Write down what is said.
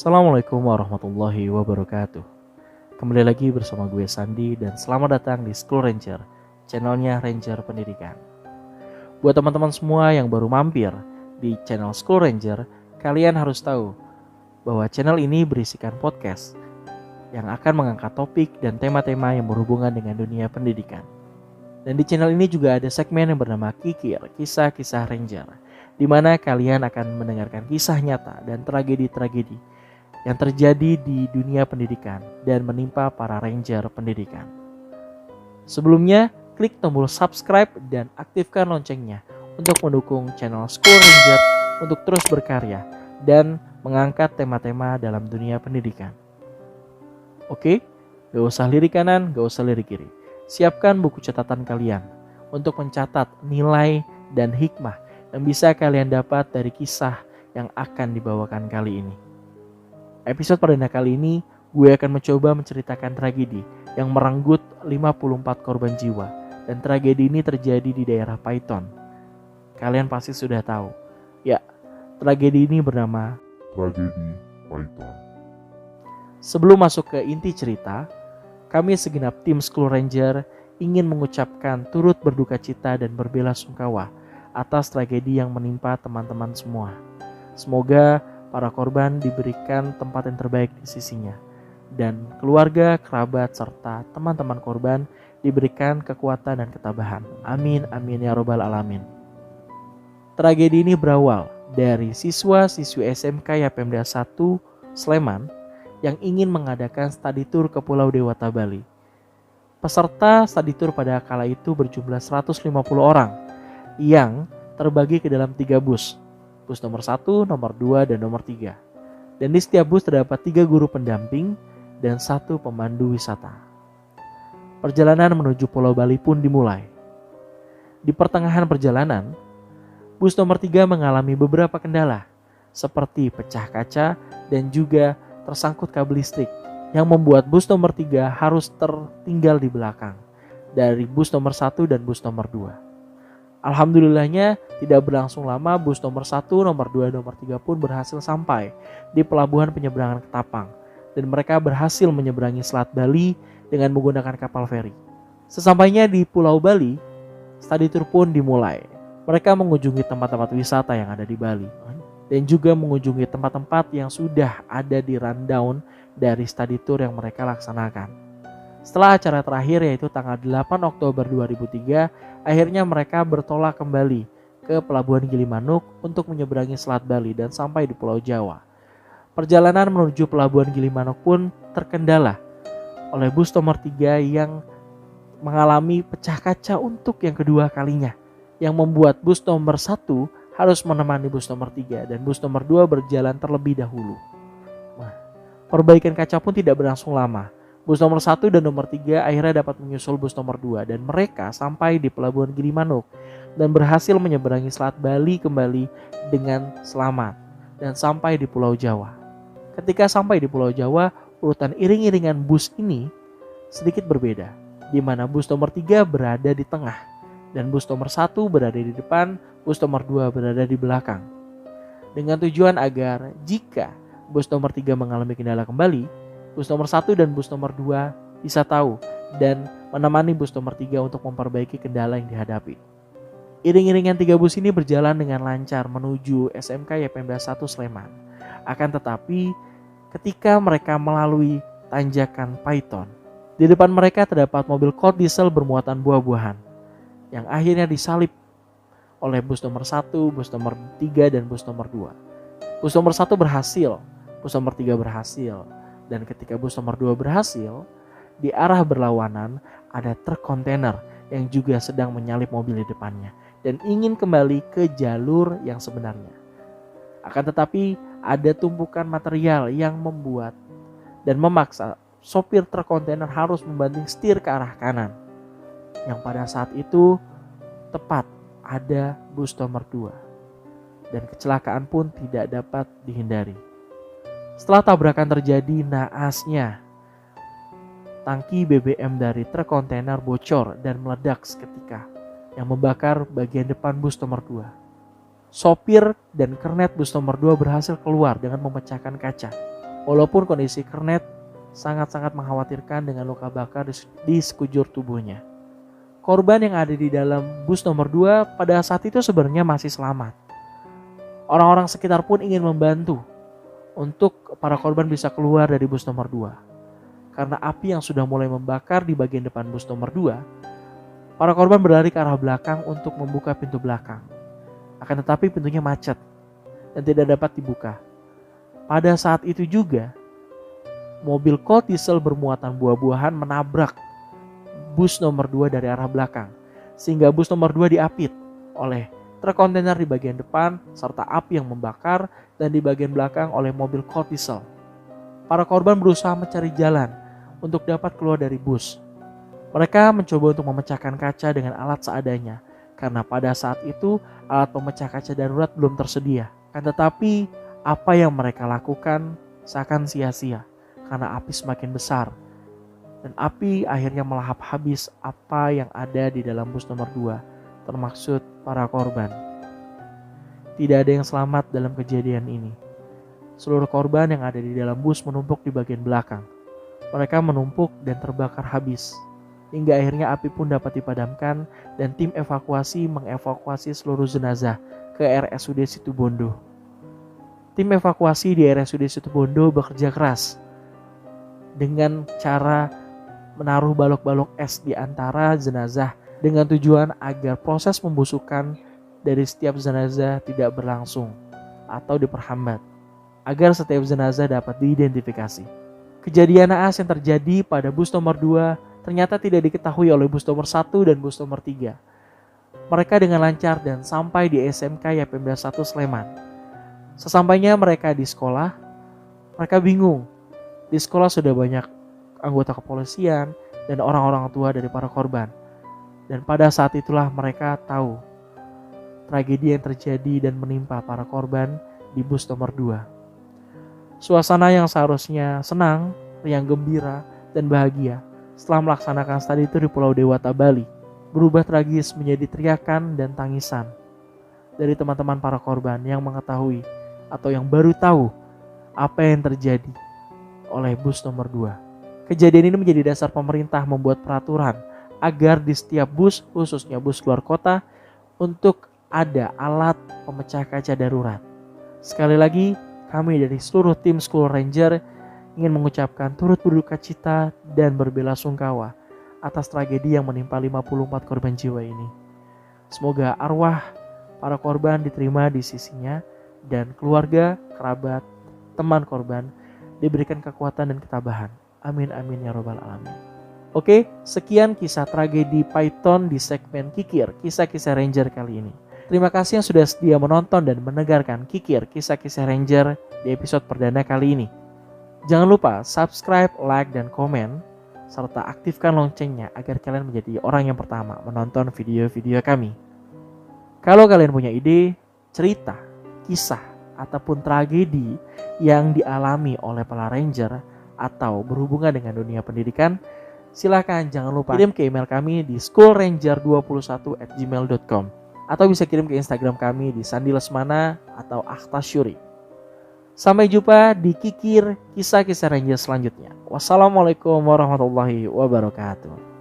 Assalamualaikum warahmatullahi wabarakatuh. Kembali lagi bersama gue Sandi dan selamat datang di School Ranger, channelnya Ranger Pendidikan. Buat teman-teman semua yang baru mampir di channel School Ranger, kalian harus tahu bahwa channel ini berisikan podcast yang akan mengangkat topik dan tema-tema yang berhubungan dengan dunia pendidikan. Dan di channel ini juga ada segmen yang bernama Kikir, Kisah-Kisah Ranger, di mana kalian akan mendengarkan kisah nyata dan tragedi-tragedi yang terjadi di dunia pendidikan dan menimpa para ranger pendidikan. Sebelumnya, klik tombol subscribe dan aktifkan loncengnya untuk mendukung channel School Ranger untuk terus berkarya dan mengangkat tema-tema dalam dunia pendidikan. Oke, gak usah lirik kanan, gak usah lirik kiri. Siapkan buku catatan kalian untuk mencatat nilai dan hikmah yang bisa kalian dapat dari kisah yang akan dibawakan kali ini. Episode perdana kali ini, gue akan mencoba menceritakan tragedi yang merenggut 54 korban jiwa. Dan tragedi ini terjadi di daerah Python. Kalian pasti sudah tahu. Ya, tragedi ini bernama Tragedi Python. Sebelum masuk ke inti cerita, kami segenap tim School Ranger ingin mengucapkan turut berduka cita dan berbelasungkawa atas tragedi yang menimpa teman-teman semua. Semoga para korban diberikan tempat yang terbaik di sisinya, dan keluarga, kerabat, serta teman-teman korban diberikan kekuatan dan ketabahan. Amin, amin ya robbal alamin. Tragedi ini berawal dari siswa-siswi SMK Yapemda 1 Sleman yang ingin mengadakan study tour ke Pulau Dewata, Bali. Peserta study tour pada kala itu berjumlah 150 orang yang terbagi ke dalam 3 bus. Bus nomor 1, nomor 2, dan nomor 3. Dan di setiap bus terdapat 3 guru pendamping dan 1 pemandu wisata. Perjalanan menuju Pulau Bali pun dimulai. Di pertengahan perjalanan, bus nomor 3 mengalami beberapa kendala, seperti pecah kaca dan juga tersangkut kabel listrik, yang membuat bus nomor 3 harus tertinggal di belakang dari bus nomor 1 dan bus nomor 2. Alhamdulillahnya tidak berlangsung lama, bus nomor 1, nomor 2, nomor 3 pun berhasil sampai di pelabuhan penyeberangan Ketapang dan mereka berhasil menyeberangi Selat Bali dengan menggunakan kapal feri. Sesampainya di Pulau Bali, study tour pun dimulai. Mereka mengunjungi tempat-tempat wisata yang ada di Bali dan juga mengunjungi tempat-tempat yang sudah ada di rundown dari study tour yang mereka laksanakan. Setelah acara terakhir yaitu tanggal 8 Oktober 2003, akhirnya mereka bertolak kembali ke Pelabuhan Gilimanuk untuk menyeberangi Selat Bali dan sampai di Pulau Jawa. Perjalanan menuju Pelabuhan Gilimanuk pun terkendala oleh bus nomor 3 yang mengalami pecah kaca untuk yang kedua kalinya, yang membuat bus nomor 1 harus menemani bus nomor 3 dan bus nomor 2 berjalan terlebih dahulu. Perbaikan kaca pun tidak berlangsung lama. Bus nomor 1 dan nomor 3 akhirnya dapat menyusul bus nomor 2 dan mereka sampai di Pelabuhan Gilimanuk dan berhasil menyeberangi Selat Bali kembali dengan selamat dan sampai di Pulau Jawa. Ketika sampai di Pulau Jawa, urutan iring-iringan bus ini sedikit berbeda, di mana bus nomor 3 berada di tengah dan bus nomor 1 berada di depan, bus nomor 2 berada di belakang. Dengan tujuan agar jika bus nomor 3 mengalami kendala kembali, bus nomor 1 dan bus nomor 2 bisa tahu dan menemani bus nomor 3 untuk memperbaiki kendala yang dihadapi. Iring-iringan 3 bus ini berjalan dengan lancar menuju SMK Yapemda 1 Sleman. Akan tetapi ketika mereka melalui tanjakan Python, di depan mereka terdapat mobil Colt diesel bermuatan buah-buahan yang akhirnya disalip oleh bus nomor 1, bus nomor 3, dan bus nomor 2. Bus nomor 1 berhasil, bus nomor 3 berhasil. Dan ketika bus nomor 2 berhasil, di arah berlawanan ada truk kontainer yang juga sedang menyalip mobil di depannya dan ingin kembali ke jalur yang sebenarnya. Akan tetapi ada tumpukan material yang membuat dan memaksa sopir truk kontainer harus membanting setir ke arah kanan. Yang pada saat itu tepat ada bus nomor 2 dan kecelakaan pun tidak dapat dihindari. Setelah tabrakan terjadi, naasnya tangki BBM dari truk kontainer bocor dan meledak seketika yang membakar bagian depan bus nomor 2. Sopir dan kernet bus nomor 2 berhasil keluar dengan memecahkan kaca. Walaupun kondisi Kernet sangat-sangat mengkhawatirkan dengan luka bakar di sekujur tubuhnya. Korban yang ada di dalam bus nomor 2 pada saat itu sebenarnya masih selamat. Orang-orang sekitar pun ingin membantu untuk para korban bisa keluar dari bus nomor 2. Karena api yang sudah mulai membakar di bagian depan bus nomor 2, para korban berlari ke arah belakang untuk membuka pintu belakang. Akan tetapi pintunya macet dan tidak dapat dibuka. Pada saat itu juga, mobil Colt Diesel bermuatan buah-buahan menabrak bus nomor 2 dari arah belakang, sehingga bus nomor 2 diapit oleh truk kontainer di bagian depan serta api yang membakar, dan di bagian belakang oleh mobil Colt Diesel. Para korban berusaha mencari jalan untuk dapat keluar dari bus. Mereka mencoba untuk memecahkan kaca dengan alat seadanya, karena pada saat itu alat pemecah kaca darurat belum tersedia. Akan tetapi apa yang mereka lakukan seakan sia-sia karena api semakin besar. Dan api akhirnya melahap habis apa yang ada di dalam bus nomor 2, termaksud para korban. Tidak ada yang selamat dalam kejadian ini. Seluruh korban yang ada di dalam bus menumpuk di bagian belakang. Mereka menumpuk dan terbakar habis. Hingga akhirnya api pun dapat dipadamkan dan tim evakuasi mengevakuasi seluruh jenazah ke RSUD Situbondo. Tim evakuasi di RSUD Situbondo bekerja keras dengan cara menaruh balok-balok es di antara jenazah dengan tujuan agar proses pembusukan dari setiap jenazah tidak berlangsung atau diperhambat, agar setiap jenazah dapat diidentifikasi. Kejadian naas yang terjadi pada bus nomor 2 ternyata tidak diketahui oleh bus nomor 1 dan bus nomor 3. Mereka dengan lancar dan sampai di SMK Yapemda 1 Sleman. Sesampainya mereka di sekolah, mereka bingung. Di sekolah sudah banyak anggota kepolisian dan orang-orang tua dari para korban. Dan pada saat itulah mereka tahu tragedi yang terjadi dan menimpa para korban di bus nomor 2. Suasana yang seharusnya senang, riang gembira, dan bahagia setelah melaksanakan studi itu di Pulau Dewata, Bali, berubah tragis menjadi teriakan dan tangisan dari teman-teman para korban yang mengetahui atau yang baru tahu apa yang terjadi oleh bus nomor 2. Kejadian ini menjadi dasar pemerintah membuat peraturan agar di setiap bus, khususnya bus luar kota, untuk ada alat pemecah kaca darurat. Sekali lagi, kami dari seluruh tim School Ranger ingin mengucapkan turut berduka cita dan berbelasungkawa atas tragedi yang menimpa 54 korban jiwa ini. Semoga arwah para korban diterima di sisinya dan keluarga, kerabat, teman korban diberikan kekuatan dan ketabahan. Amin amin ya robbal alamin. Oke, sekian kisah tragedi Python di segmen Kikir, kisah-kisah Ranger kali ini. Terima kasih yang sudah setia menonton dan mendengarkan Kikir, kisah-kisah Ranger di episode perdana kali ini. Jangan lupa subscribe, like, dan komen, serta aktifkan loncengnya agar kalian menjadi orang yang pertama menonton video-video kami. Kalau kalian punya ide, cerita, kisah, ataupun tragedi yang dialami oleh para Ranger atau berhubungan dengan dunia pendidikan, silakan jangan lupa kirim ke email kami di schoolranger21@gmail.com atau bisa kirim ke Instagram kami di Sandi Lesmana atau Akhta Syuri. Sampai jumpa di Kikir, kisah-kisah Ranger selanjutnya. Wassalamualaikum warahmatullahi wabarakatuh.